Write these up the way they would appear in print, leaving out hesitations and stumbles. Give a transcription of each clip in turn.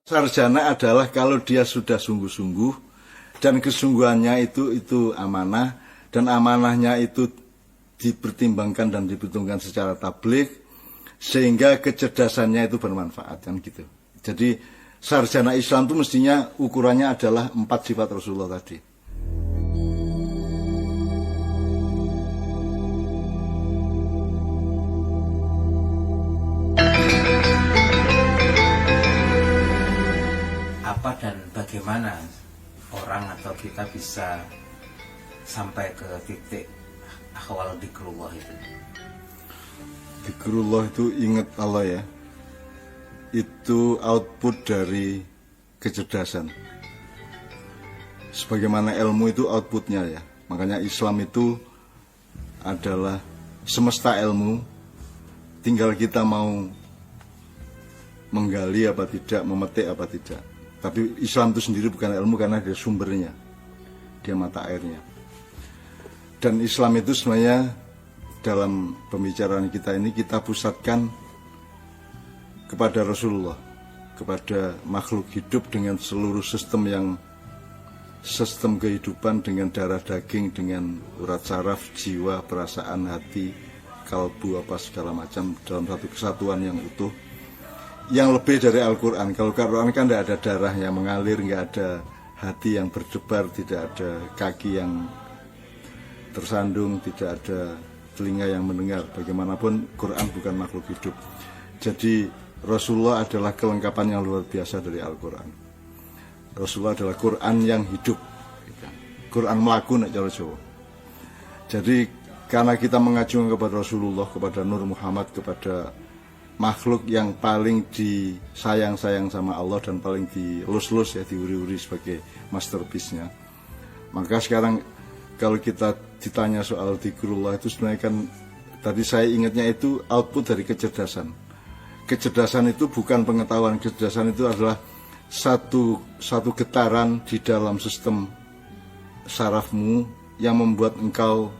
Sarjana adalah kalau dia sudah sungguh-sungguh dan kesungguhannya itu amanah, dan amanahnya itu dipertimbangkan dan diperhitungkan secara tabligh sehingga kecerdasannya itu bermanfaat, kan gitu. Jadi sarjana Islam itu mestinya ukurannya adalah 4 sifat Rasulullah tadi. Apa dan bagaimana orang atau kita bisa sampai ke titik akhwal dzikrullah itu? Dzikrullah itu ingat Allah ya. Itu output dari kecerdasan. Sebagaimana ilmu itu outputnya ya. Makanya Islam itu adalah semesta ilmu. Tinggal kita mau menggali apa tidak, memetik apa tidak. Tapi Islam itu sendiri bukan ilmu karena dia sumbernya, dia mata airnya. Dan Islam itu sebenarnya dalam pembicaraan kita ini kita pusatkan kepada Rasulullah, kepada makhluk hidup dengan seluruh sistem kehidupan, dengan darah daging, dengan urat saraf, jiwa, perasaan, hati, kalbu, apa segala macam dalam satu kesatuan yang utuh. Yang lebih dari Al-Quran. Kalau Al-Quran kan tidak ada darah yang mengalir, nggak ada hati yang berdebar, tidak ada kaki yang tersandung, tidak ada telinga yang mendengar. Bagaimanapun Quran bukan makhluk hidup. Jadi Rasulullah adalah kelengkapan yang luar biasa dari Al-Quran. Rasulullah adalah Quran yang hidup, Quran melaku nek cara Jawa. Jadi karena kita mengacu kepada Rasulullah, kepada Nur Muhammad, kepada makhluk yang paling disayang-sayang sama Allah dan paling dilus-lus ya, diuri-uri sebagai masterpiece-nya. Maka sekarang kalau kita ditanya soal dzikrullah itu sebenarnya kan tadi saya ingatnya itu output dari kecerdasan. Kecerdasan itu bukan pengetahuan, kecerdasan itu adalah satu getaran di dalam sistem sarafmu yang membuat engkau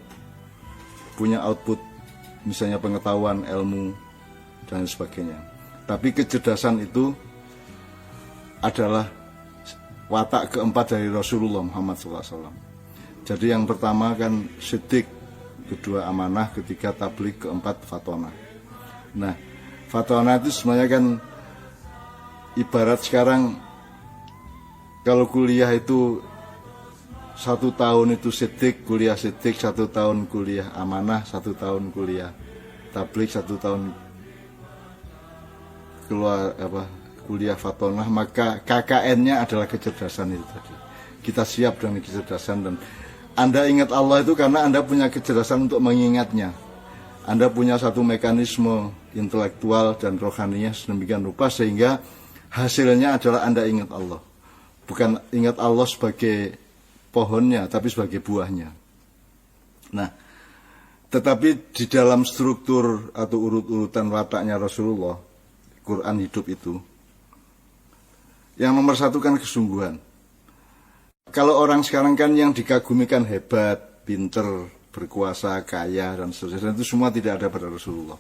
punya output, misalnya pengetahuan, ilmu, dan sebagainya. Tapi kecerdasan itu adalah watak keempat dari Rasulullah Muhammad SAW. Jadi yang pertama kan siddiq, kedua amanah, ketiga tabligh, keempat fatonah. Nah, fatonah itu sebenarnya kan ibarat sekarang kalau kuliah itu 1 tahun itu siddiq, kuliah siddiq, 1 tahun kuliah amanah, 1 tahun kuliah tabligh, 1 tahun kuliah fatonah, maka KKN-nya adalah kecerdasan itu tadi. Kita siap dengan kecerdasan, dan Anda ingat Allah itu karena Anda punya kecerdasan untuk mengingatnya. Anda punya satu mekanisme intelektual dan rohaninya sedemikian rupa sehingga hasilnya adalah Anda ingat Allah. Bukan ingat Allah sebagai pohonnya, tapi sebagai buahnya. Nah, tetapi di dalam struktur atau urut-urutan wataknya Rasulullah, Quran hidup itu yang nomor 1 kan kesungguhan. Kalau orang sekarang kan yang dikagumikan hebat, pinter, berkuasa, kaya, dan seterusnya, itu semua tidak ada pada Rasulullah.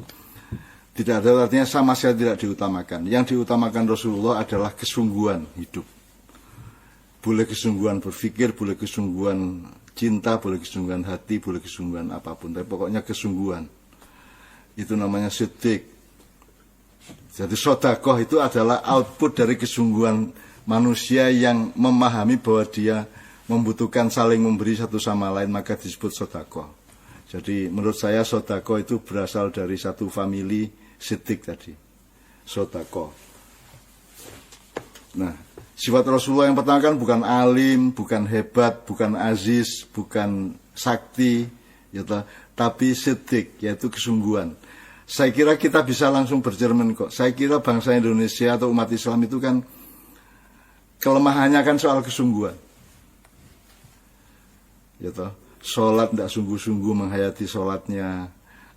Tidak ada, artinya sama sekali tidak diutamakan. Yang diutamakan Rasulullah adalah kesungguhan hidup. Boleh kesungguhan berpikir, boleh kesungguhan cinta, boleh kesungguhan hati, boleh kesungguhan apapun, tapi pokoknya kesungguhan. Itu namanya siddiq. Jadi sedekah itu adalah output dari kesungguhan manusia yang memahami bahwa dia membutuhkan saling memberi satu sama lain, maka disebut sedekah. Jadi menurut saya sedekah itu berasal dari satu famili siddiq tadi. Sedekah. Nah, sifat Rasulullah yang pertama kan bukan alim, bukan hebat, bukan aziz, bukan sakti, gitu, tapi siddiq, yaitu kesungguhan. Saya kira kita bisa langsung bercermin kok. Saya kira bangsa Indonesia atau umat Islam itu kan kelemahannya kan soal kesungguhan. Gitu. Sholat tidak sungguh-sungguh menghayati sholatnya.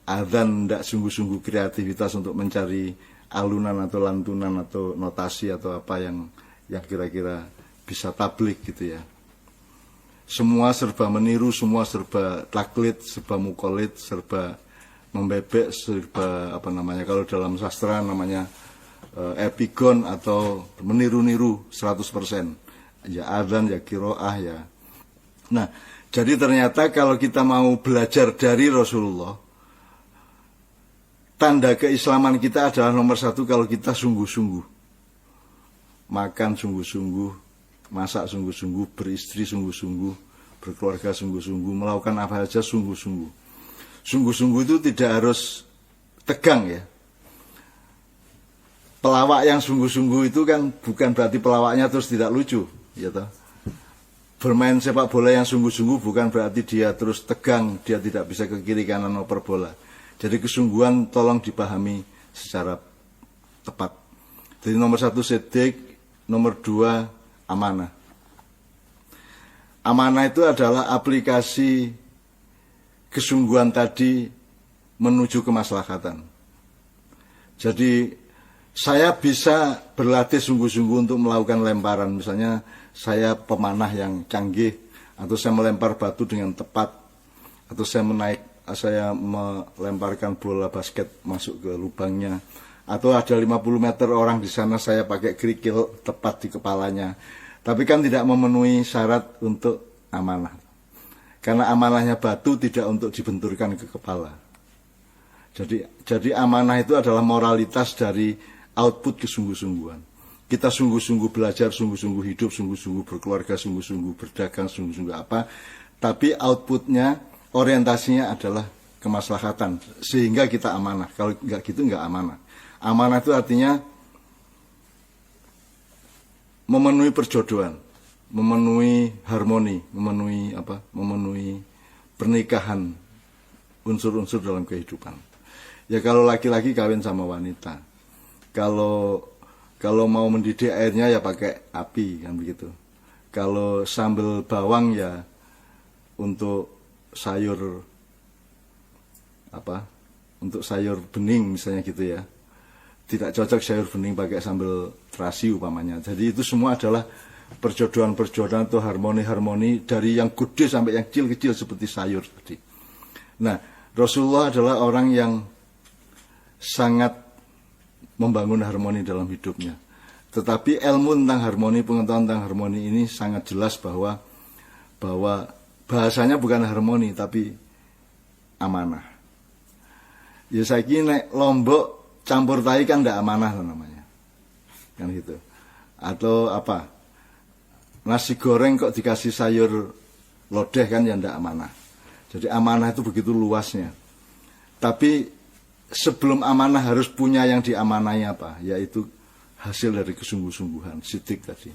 Adzan tidak sungguh-sungguh kreativitas untuk mencari alunan atau lantunan atau notasi atau apa yang kira-kira bisa tabligh gitu ya. Semua serba meniru, semua serba taklid, serba muqallid, serba membebek, serba kalau dalam sastra namanya epigon atau meniru-niru 100%. Ya adzan, ya qiraah ya. Nah, jadi ternyata kalau kita mau belajar dari Rasulullah, tanda keislaman kita adalah nomor satu kalau kita sungguh-sungguh. Makan sungguh-sungguh, masak sungguh-sungguh, beristri sungguh-sungguh, berkeluarga sungguh-sungguh, melakukan apa saja sungguh-sungguh. Sungguh-sungguh itu tidak harus tegang ya. Pelawak yang sungguh-sungguh itu kan bukan berarti pelawaknya terus tidak lucu, ya toh. Bermain sepak bola yang sungguh-sungguh bukan berarti dia terus tegang, dia tidak bisa ke kiri kanan oper bola. Jadi kesungguhan tolong dipahami secara tepat. Jadi nomor satu sidik, nomor dua amanah. Amanah itu adalah aplikasi kesungguhan tadi menuju kemaslahatan. Jadi saya bisa berlatih sungguh-sungguh untuk melakukan lemparan. Misalnya saya pemanah yang canggih, atau saya melempar batu dengan tepat, atau saya melemparkan bola basket masuk ke lubangnya, atau ada 50 meter orang di sana saya pakai kerikil tepat di kepalanya. Tapi kan tidak memenuhi syarat untuk amanah. Karena amanahnya batu tidak untuk dibenturkan ke kepala. Jadi amanah itu adalah moralitas dari output kesungguh-sungguhan. Kita sungguh-sungguh belajar, sungguh-sungguh hidup, sungguh-sungguh berkeluarga, sungguh-sungguh berdagang, sungguh-sungguh apa. Tapi outputnya, orientasinya adalah kemaslahatan. Sehingga kita amanah. Kalau enggak gitu enggak amanah. Amanah itu artinya memenuhi perjodohan, memenuhi harmoni, memenuhi pernikahan, unsur-unsur dalam kehidupan. Ya kalau laki-laki kawin sama wanita. Kalau mau mendidih airnya ya pakai api kan begitu. Kalau sambal bawang ya untuk sayur untuk sayur bening misalnya gitu ya. Tidak cocok sayur bening pakai sambal terasi umpamanya. Jadi itu semua adalah perjodohan-perjodohan atau harmoni-harmoni dari yang gede sampai yang kecil-kecil seperti sayur tadi. Nah, Rasulullah adalah orang yang sangat membangun harmoni dalam hidupnya. Tetapi ilmu tentang harmoni, pengetahuan tentang harmoni ini sangat jelas bahwa bahasanya bukan harmoni tapi amanah. Ya saya kira lombok campur tai kan tidak amanah namanya. Kan gitu. Atau apa? Nasi goreng kok dikasih sayur lodeh kan ya tidak amanah. Jadi amanah itu begitu luasnya. Tapi sebelum amanah harus punya yang diamanai apa? Yaitu hasil dari kesungguh-sungguhan, sidik tadi.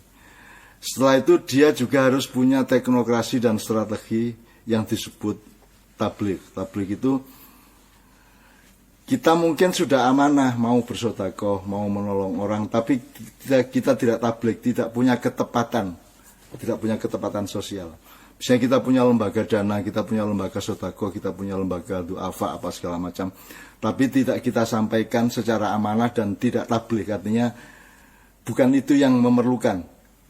Setelah itu dia juga harus punya teknokrasi dan strategi yang disebut tabligh. Tabligh itu kita mungkin sudah amanah, mau bersedekah, mau menolong orang, tapi kita tidak tabligh, tidak punya ketepatan sosial. Misalnya kita punya lembaga dana, kita punya lembaga sedekah, kita punya lembaga duafa apa segala macam, tapi tidak kita sampaikan secara amanah dan tidak tabligh, artinya bukan itu yang memerlukan.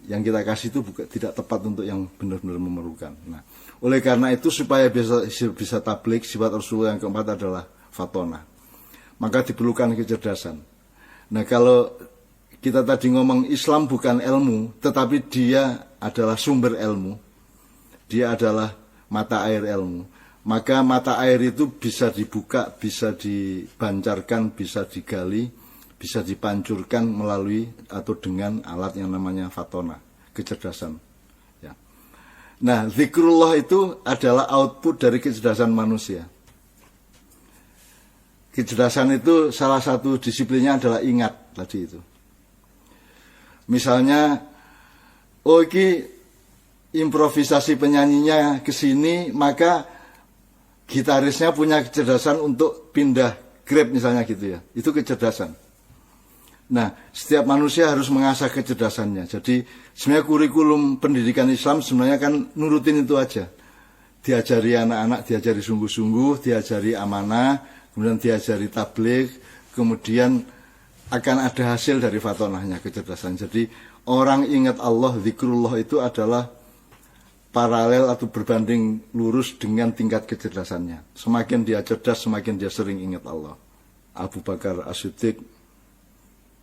Yang kita kasih itu tidak tepat untuk yang benar-benar memerlukan. Nah, oleh karena itu supaya bisa tabligh, sifat Rasulullah yang keempat adalah fatonah. Maka diperlukan kecerdasan. Nah, kalau kita tadi ngomong Islam bukan ilmu, tetapi dia adalah sumber ilmu. Dia adalah mata air ilmu. Maka mata air itu bisa dibuka, bisa dibancarkan, bisa digali, bisa dipancurkan melalui atau dengan alat yang namanya fatona, kecerdasan. Ya. Nah, zikrullah itu adalah output dari kecerdasan manusia. Kecerdasan itu salah satu disiplinnya adalah ingat tadi itu. Misalnya, ini improvisasi penyanyinya ke sini, maka gitarisnya punya kecerdasan untuk pindah grab misalnya gitu ya. Itu kecerdasan. Nah, setiap manusia harus mengasah kecerdasannya. Jadi sebenarnya kurikulum pendidikan Islam sebenarnya kan nurutin itu aja. Diajari anak-anak, diajari sungguh-sungguh, diajari amanah, kemudian diajari tabligh, kemudian akan ada hasil dari fatonahnya, kecerdasan. Jadi orang ingat Allah, zikrullah itu adalah paralel atau berbanding lurus dengan tingkat kecerdasannya. Semakin dia cerdas, semakin dia sering ingat Allah. Abu Bakar As-Siddiq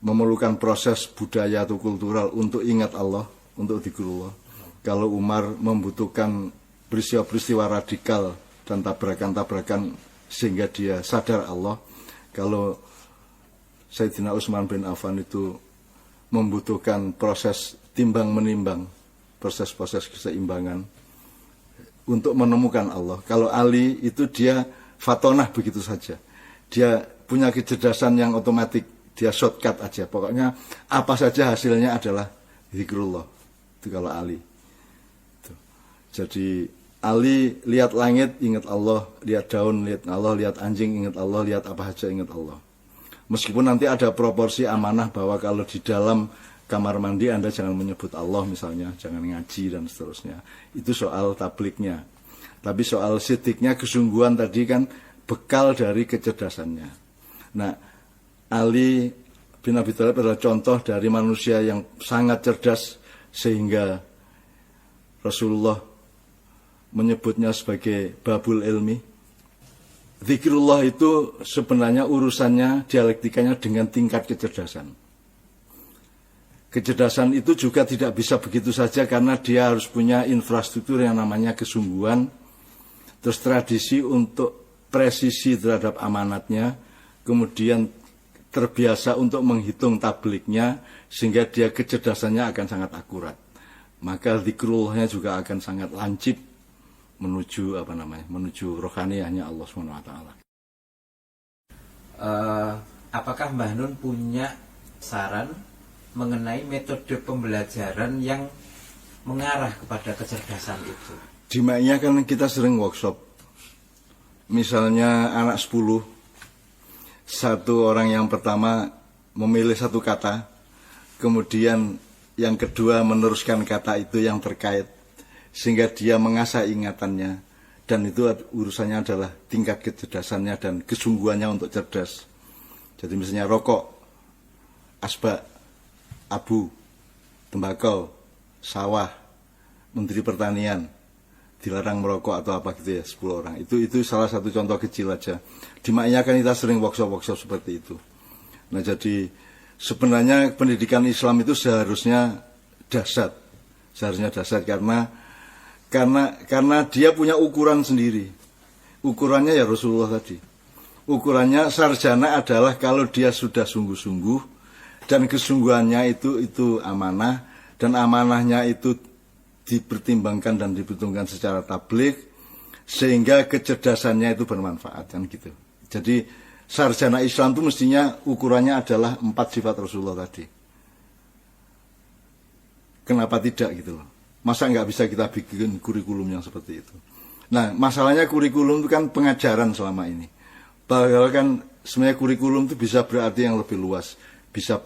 memerlukan proses budaya atau kultural untuk ingat Allah, untuk zikrullah. Kalau Umar membutuhkan peristiwa-peristiwa radikal dan tabrakan-tabrakan sehingga dia sadar Allah. Kalau Sayyidina Utsman bin Affan itu membutuhkan proses timbang menimbang, proses-proses keseimbangan untuk menemukan Allah. Kalau Ali itu dia fatonah begitu saja. Dia punya kecerdasan yang otomatis, dia shortcut aja. Pokoknya apa saja hasilnya adalah zikrullah. Itu kalau Ali. Tuh. Jadi Ali lihat langit ingat Allah, lihat daun lihat Allah, lihat anjing ingat Allah, lihat apa saja ingat Allah. Meskipun nanti ada proporsi amanah bahwa kalau di dalam kamar mandi Anda jangan menyebut Allah misalnya, jangan ngaji dan seterusnya. Itu soal tabliknya. Tapi soal sidiknya, kesungguhan tadi kan bekal dari kecerdasannya. Nah, Ali bin Abi Thalib adalah contoh dari manusia yang sangat cerdas sehingga Rasulullah menyebutnya sebagai babul ilmi. Zikrullah itu sebenarnya urusannya, dialektikanya dengan tingkat kecerdasan. Kecerdasan itu juga tidak bisa begitu saja karena dia harus punya infrastruktur yang namanya kesungguhan, terus tradisi untuk presisi terhadap amanatnya, kemudian terbiasa untuk menghitung tabliknya sehingga dia kecerdasannya akan sangat akurat. Maka zikrullahnya juga akan sangat lancip menuju menuju rohaniyahnya Allah SWT. Apakah Mbah Nun punya saran mengenai metode pembelajaran yang mengarah kepada kecerdasan itu? Di Ma'iyah kan kita sering workshop. Misalnya anak 10, satu orang yang pertama memilih satu kata, kemudian yang kedua meneruskan kata itu yang terkait, sehingga dia mengasah ingatannya, dan itu urusannya adalah tingkat kecerdasannya dan kesungguhannya untuk cerdas. Jadi misalnya rokok, asbak, abu, tembakau, sawah, menteri pertanian, dilarang merokok atau apa gitu ya, 10 orang. Itu salah satu contoh kecil aja. Di Ma'iyah kan kita sering workshop seperti itu. Nah jadi sebenarnya pendidikan Islam itu seharusnya dahsyat. Seharusnya dahsyat karena dia punya ukuran sendiri. Ukurannya ya Rasulullah tadi. Ukurannya sarjana adalah kalau dia sudah sungguh-sungguh dan kesungguhannya itu amanah, dan amanahnya itu dipertimbangkan dan diperhitungkan secara tabligh sehingga kecerdasannya itu bermanfaat kan gitu. Jadi sarjana Islam itu mestinya ukurannya adalah 4 sifat Rasulullah tadi. Kenapa tidak gitu loh? Masa nggak bisa kita bikin kurikulum yang seperti itu? Nah, masalahnya kurikulum itu kan pengajaran selama ini. Padahal kan sebenarnya kurikulum itu bisa berarti yang lebih luas, bisa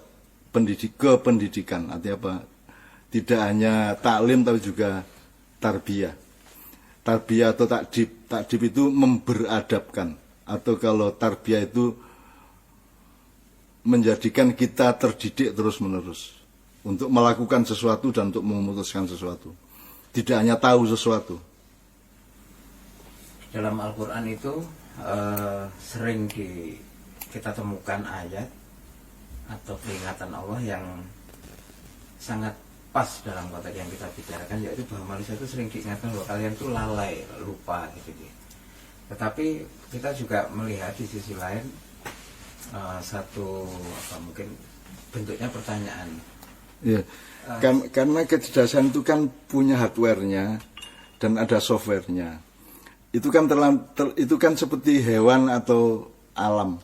pendidikan. Artinya apa? Tidak hanya taklim tapi juga tarbiyah. Tarbiyah atau takdib. Takdib itu memberadabkan. Atau kalau tarbiyah itu menjadikan kita terdidik terus-menerus untuk melakukan sesuatu dan untuk memutuskan sesuatu. Tidak hanya tahu sesuatu. Dalam Al-Quran itu sering kita temukan ayat atau peringatan Allah yang sangat pas dalam konteks yang kita bicarakan, yaitu bahwa manusia itu sering diingatkan bahwa kalian itu lalai, lupa gitu. Tetapi kita juga melihat di sisi lain satu mungkin bentuknya pertanyaan. Ya, karena kecerdasan itu kan punya hardware-nya dan ada software-nya. Itu kan itu kan seperti hewan atau alam.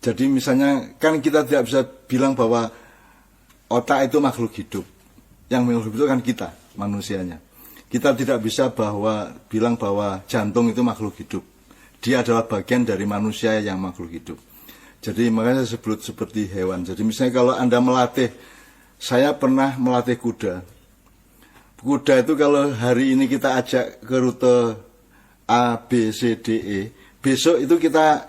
Jadi misalnya kan kita tidak bisa bilang bahwa otak itu makhluk hidup. Yang makhluk hidup itu kan kita, manusianya. Kita tidak bisa bilang bahwa jantung itu makhluk hidup. Dia adalah bagian dari manusia yang makhluk hidup. Jadi makanya saya sebut seperti hewan. Jadi misalnya kalau Anda melatih, saya pernah melatih kuda. Kuda itu kalau hari ini kita ajak ke rute A, B, C, D, E, besok itu kita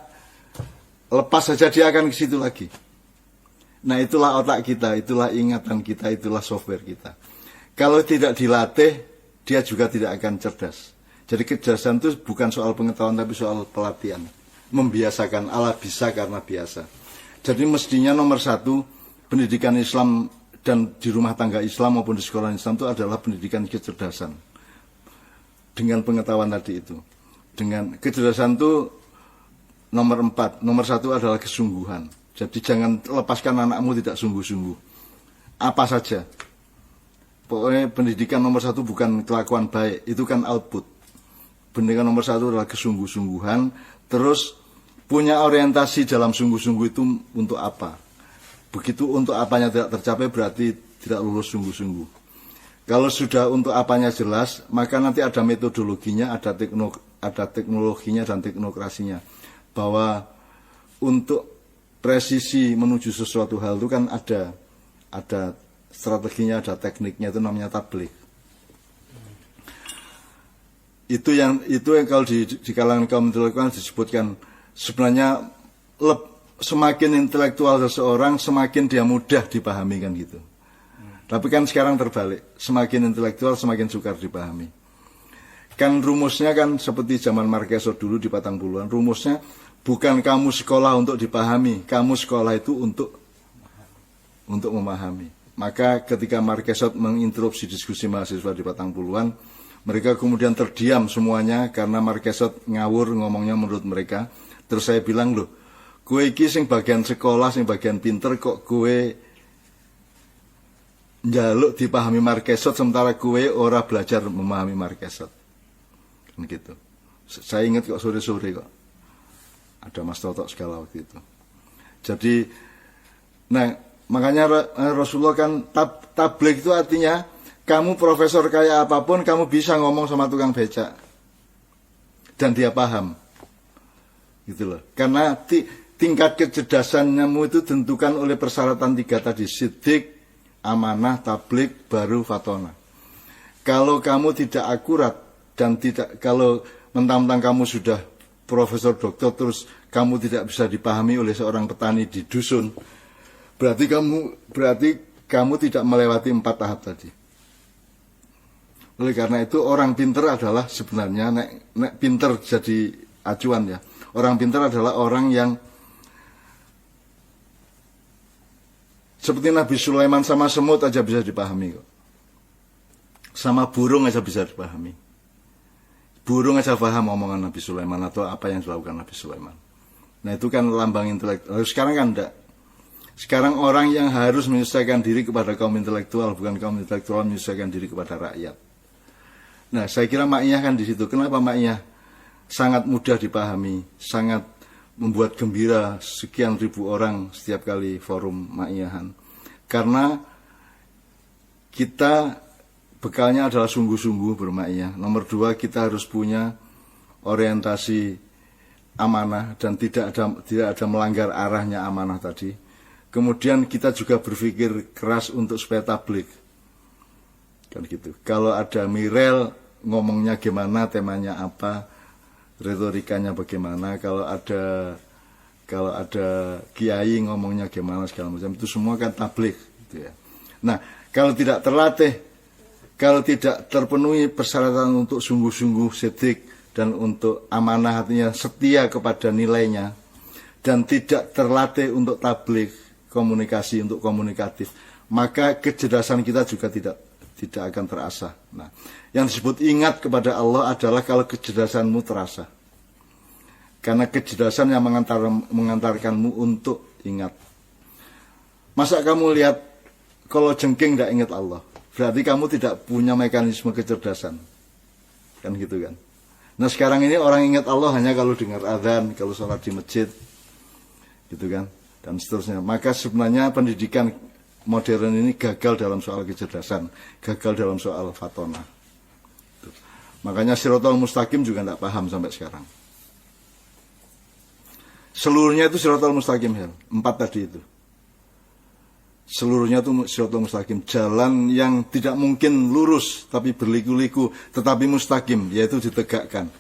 lepas saja dia akan ke situ lagi. Nah itulah otak kita, itulah ingatan kita, itulah software kita. Kalau tidak dilatih, dia juga tidak akan cerdas. Jadi kecerdasan itu bukan soal pengetahuan tapi soal pelatihan. Membiasakan, Allah bisa karena biasa. Jadi mestinya nomor satu, pendidikan Islam dan di rumah tangga Islam maupun di sekolah Islam itu adalah pendidikan kecerdasan. Dengan pengetahuan tadi itu. Dengan kecerdasan itu nomor 4. Nomor 1 adalah kesungguhan. Jadi jangan lepaskan anakmu tidak sungguh-sungguh. Apa saja. Pokoknya pendidikan nomor 1 bukan kelakuan baik, itu kan output. Pendidikan nomor 1 adalah kesungguh-sungguhan, terus punya orientasi dalam sungguh-sungguh itu untuk apa. Begitu untuk apanya tidak tercapai berarti tidak lulus sungguh-sungguh. Kalau sudah untuk apanya jelas, maka nanti ada metodologinya, ada teknologinya dan teknokrasinya. Bahwa untuk presisi menuju sesuatu hal itu kan ada strateginya, ada tekniknya, itu namanya tabligh. Itu yang kalau di kalangan kaum intelektual disebutkan sebenarnya semakin intelektual seseorang semakin dia mudah dipahami kan gitu. Tapi kan sekarang terbalik, semakin intelektual semakin sukar dipahami. Kan rumusnya kan seperti zaman Marquesot dulu di Patang Puluhan, rumusnya bukan kamu sekolah untuk dipahami, kamu sekolah itu untuk memahami. Maka ketika Marquesot menginterupsi diskusi mahasiswa di Patang Puluhan, mereka kemudian terdiam semuanya karena Marquesot ngawur ngomongnya menurut mereka. Terus saya bilang, loh, kowe iki sing bagian sekolah, sing bagian pinter kok kowe njaluk dipahami Marquesot sementara kowe ora belajar memahami Marquesot. Kan gitu. Saya ingat kok sore-sore kok. Ada Mas Toto segala waktu itu. Jadi, nah makanya Rasulullah kan tabligh itu artinya kamu profesor kayak apapun kamu bisa ngomong sama tukang becak dan dia paham, gitu loh. Karena tingkat kecerdasanmu itu ditentukan oleh persyaratan 3 tadi, sidik, amanah, tabligh, baru fatona. Kalau kamu tidak akurat dan kalau mentang-mentang kamu sudah profesor doktor terus kamu tidak bisa dipahami oleh seorang petani di dusun, berarti kamu tidak melewati 4 tahap tadi. Oleh karena itu orang pinter adalah sebenarnya nek pinter jadi acuan ya. Orang pinter adalah orang yang seperti Nabi Sulaiman sama semut aja bisa dipahami kok. Sama burung aja bisa dipahami. Burung aja paham omongan Nabi Sulaiman atau apa yang dilakukan Nabi Sulaiman. Nah itu kan lambang intelektual. Sekarang kan enggak. Sekarang orang yang harus menyesuaikan diri kepada kaum intelektual, bukan kaum intelektual menyesuaikan diri kepada rakyat. Nah saya kira Ma'iyah kan di situ. Kenapa Ma'iyah sangat mudah dipahami, sangat membuat gembira sekian ribu orang setiap kali forum Ma'iyahan? Karena kita bekalnya adalah sungguh-sungguh bermaiyah. Nomor 2, kita harus punya orientasi amanah dan tidak ada melanggar arahnya amanah tadi. Kemudian kita juga berpikir keras untuk supaya tabligh. Kan gitu. Kalau ada Mirel ngomongnya gimana, temanya apa, retorikanya bagaimana, kalau ada kiai ngomongnya gimana segala macam, itu semua kan tabligh gitu ya. Nah, kalau tidak terlatih, kalau tidak terpenuhi persyaratan untuk sungguh-sungguh sidik dan untuk amanah, artinya setia kepada nilainya, dan tidak terlatih untuk tabligh, komunikasi untuk komunikatif, maka kecerdasan kita juga tidak akan terasah. Nah, yang disebut ingat kepada Allah adalah kalau kecerdasanmu terasa. Karena kecerdasan yang mengantarkanmu untuk ingat. Masa kamu lihat kalau jengking tidak ingat Allah, berarti kamu tidak punya mekanisme kecerdasan. Kan gitu kan. Nah sekarang ini orang ingat Allah hanya kalau dengar azan, kalau sholat di masjid, gitu kan, dan seterusnya. Maka sebenarnya pendidikan modern ini gagal dalam soal kecerdasan, gagal dalam soal fatona. Makanya Siratal Mustaqim juga tidak paham sampai sekarang. Seluruhnya itu Siratal Mustaqim, 4 tadi itu. Seluruhnya itu Siratal Mustaqim, jalan yang tidak mungkin lurus tapi berliku-liku, tetapi mustaqim, yaitu ditegakkan.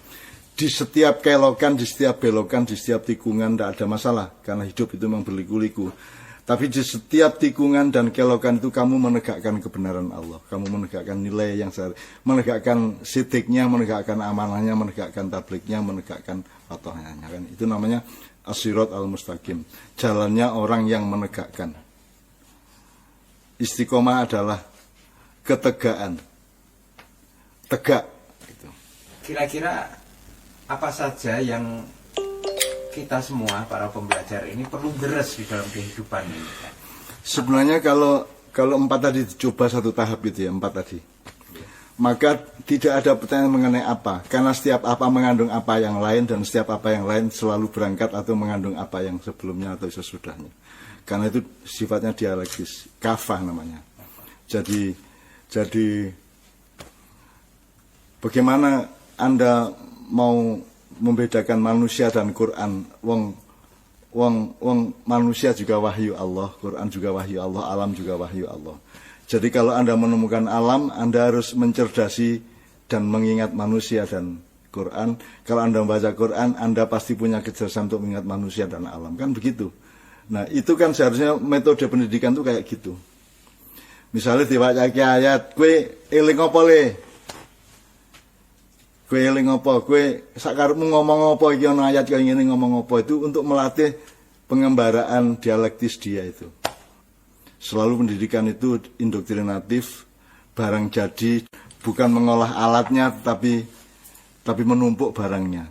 Di setiap kelokan, di setiap belokan, di setiap tikungan tidak ada masalah, karena hidup itu memang berliku-liku. Tapi di setiap tikungan dan kelokan itu kamu menegakkan kebenaran Allah, kamu menegakkan nilai yang sehari, menegakkan sidiknya, menegakkan amanahnya, menegakkan tablighnya, menegakkan fatwanya kan. Itu namanya as-sirat al-mustaqim, jalannya orang yang menegakkan. Istiqomah adalah ketegaan, tegak gitu. Kira-kira apa saja yang kita semua para pembelajar ini perlu beres di dalam kehidupan ini? Sebenarnya kalau 4 tadi dicoba satu tahap itu ya, 4 tadi, maka tidak ada pertanyaan mengenai apa, karena setiap apa mengandung apa yang lain, dan setiap apa yang lain selalu berangkat atau mengandung apa yang sebelumnya atau sesudahnya. Karena itu sifatnya dialektis, kafah namanya. Jadi bagaimana Anda mau membedakan manusia dan Quran? Wong manusia juga wahyu Allah, Quran juga wahyu Allah, alam juga wahyu Allah. Jadi kalau Anda menemukan alam, Anda harus mencerdasi dan mengingat manusia dan Quran. Kalau Anda membaca Quran, Anda pasti punya kecerdasan untuk mengingat manusia dan alam. Kan begitu. Nah, itu kan seharusnya metode pendidikan itu kayak gitu. Misalnya dibaca ayat, kue eling apa le? Kue eling apa? Kue sakarepmu ngomong apa iki ana ayat kaya ngene ngomong apa, itu untuk melatih pengembaraan dialektis dia itu. Selalu pendidikan itu indoktrinatif, barang jadi, bukan mengolah alatnya tapi menumpuk barangnya.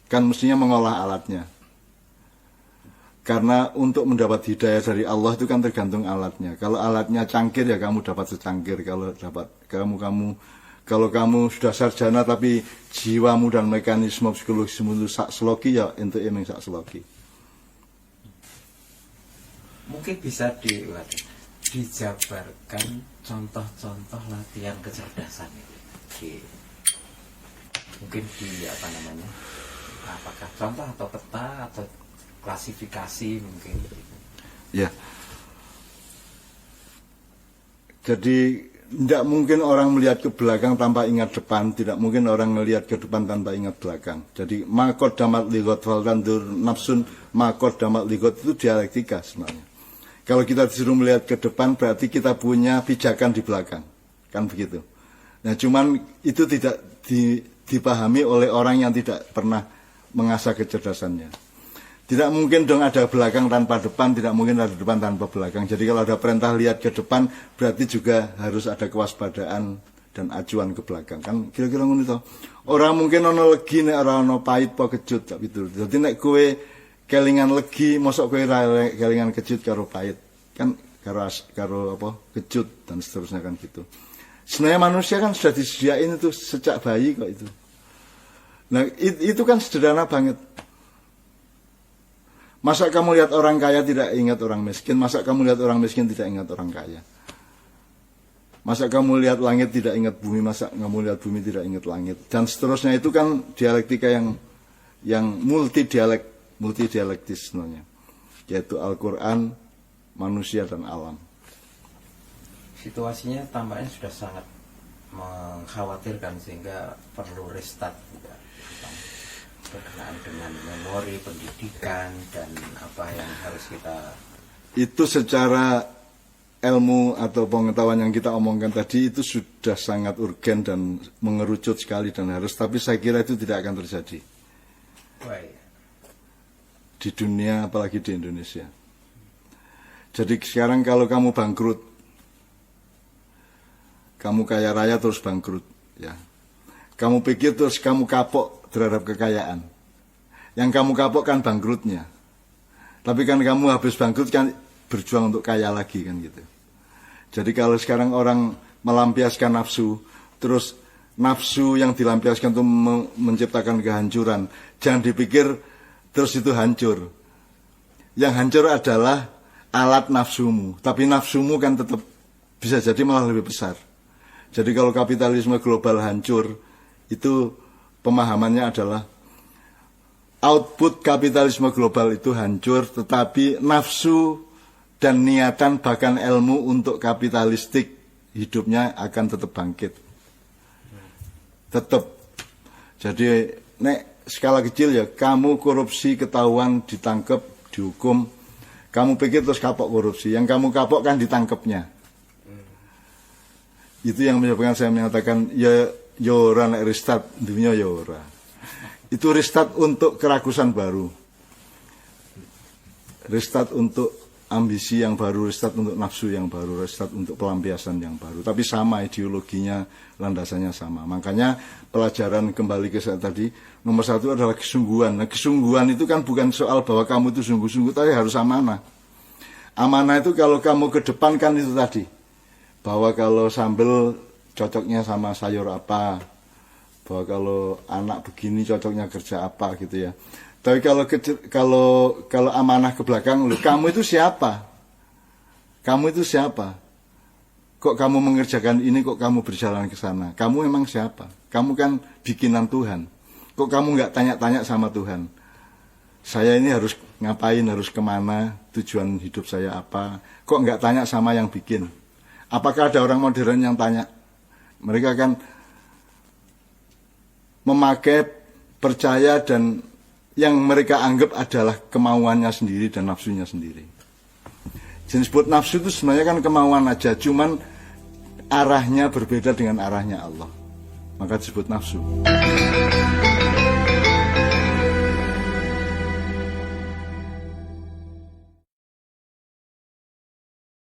Kan mestinya mengolah alatnya. Karena untuk mendapat hidayah dari Allah itu kan tergantung alatnya. Kalau alatnya cangkir ya kamu dapat secangkir. Kalau kamu sudah sarjana tapi jiwamu dan mekanisme psikologismu itu sak seloki, ya ente emang sak seloki. Mungkin bisa dijabarkan contoh-contoh latihan kecerdasan itu. Mungkin apakah contoh atau peta atau klasifikasi mungkin. Ya. Jadi tidak mungkin orang melihat ke belakang tanpa ingat depan, tidak mungkin orang melihat ke depan tanpa ingat belakang. Jadi makot damat ligot faltandur nafsun makot damat ligot itu dialektika sebenarnya. Kalau kita disuruh melihat ke depan berarti kita punya pijakan di belakang, kan begitu. Nah, cuman itu tidak dipahami oleh orang yang tidak pernah mengasah kecerdasannya. Tidak mungkin dong ada belakang tanpa depan, tidak mungkin ada depan tanpa belakang. Jadi kalau ada perintah lihat ke depan, berarti juga harus ada kewaspadaan dan acuan ke belakang. Kan kira-kira ngono to. Orang mungkin ono legi nek ora ono pahit apa kejut tak itu. Jadi nek kowe kelingan legi, mosok kowe ra kelingan kejut karo pahit. Kan karo apa? Kejut dan seterusnya kan gitu. Sebenarnya manusia kan sudah disediain itu sejak bayi kok itu. Nah, itu kan sederhana banget. Masa kamu lihat orang kaya tidak ingat orang miskin? Masa kamu lihat orang miskin tidak ingat orang kaya? Masa kamu lihat langit tidak ingat bumi? Masa kamu lihat bumi tidak ingat langit? Dan seterusnya itu kan dialektika yang multidialektis sebenarnya. Yaitu Al-Quran, manusia dan alam. Situasinya tampaknya sudah sangat mengkhawatirkan sehingga perlu restart juga. Berkenaan dengan memori pendidikan dan apa yang harus kita, itu secara ilmu atau pengetahuan yang kita omongkan tadi itu sudah sangat urgen dan mengerucut sekali dan harus, tapi saya kira itu tidak akan terjadi di dunia apalagi di Indonesia. Jadi sekarang kalau kamu bangkrut, kamu kaya raya terus bangkrut ya, kamu pikir terus kamu kapok terhadap kekayaan. Yang kamu kapok kan bangkrutnya. Tapi kan kamu habis bangkrut kan berjuang untuk kaya lagi kan gitu. Jadi kalau sekarang orang melampiaskan nafsu, terus nafsu yang dilampiaskan itu menciptakan kehancuran, jangan dipikir terus itu hancur. Yang hancur adalah alat nafsumu, tapi nafsumu kan tetap bisa jadi malah lebih besar. Jadi kalau kapitalisme global hancur, itu pemahamannya adalah output kapitalisme global itu hancur, tetapi nafsu dan niatan bahkan ilmu untuk kapitalistik hidupnya akan tetap bangkit. Tetap. Jadi nek skala kecil ya, kamu korupsi ketahuan ditangkap, dihukum, kamu pikir terus kapok korupsi, yang kamu kapok kan ditangkapnya. Itu yang menyebabkan saya mengatakan ya ora nek restart dunia ya ora. Itu restart untuk kerakusan baru. restart untuk ambisi yang baru, restart untuk nafsu yang baru, restart untuk pelampiasan yang baru. Tapi sama ideologinya, landasannya sama. Makanya pelajaran kembali ke saya tadi, nomor satu adalah kesungguhan. Nah, kesungguhan itu kan bukan soal bahwa kamu itu sungguh-sungguh, tapi harus amanah. Amanah itu kalau kamu ke depan kan itu tadi, bahwa kalau sambel cocoknya sama sayur apa, bahwa kalau anak begini cocoknya kerja apa gitu ya. Tapi kalau amanah ke belakang, kamu itu siapa? Kamu itu siapa? Kok kamu mengerjakan ini, kok kamu berjalan ke sana? Kamu emang siapa? Kamu kan bikinan Tuhan. Kok kamu nggak tanya-tanya sama Tuhan? Saya ini harus ngapain, harus kemana, tujuan hidup saya apa? Kok nggak tanya sama yang bikin? Apakah ada orang modern yang tanya? Mereka kan memakai, percaya, dan yang mereka anggap adalah kemauannya sendiri dan nafsunya sendiri. Jenis disebut nafsu itu sebenarnya kan kemauan aja, cuman arahnya berbeda dengan arahnya Allah. Maka disebut nafsu.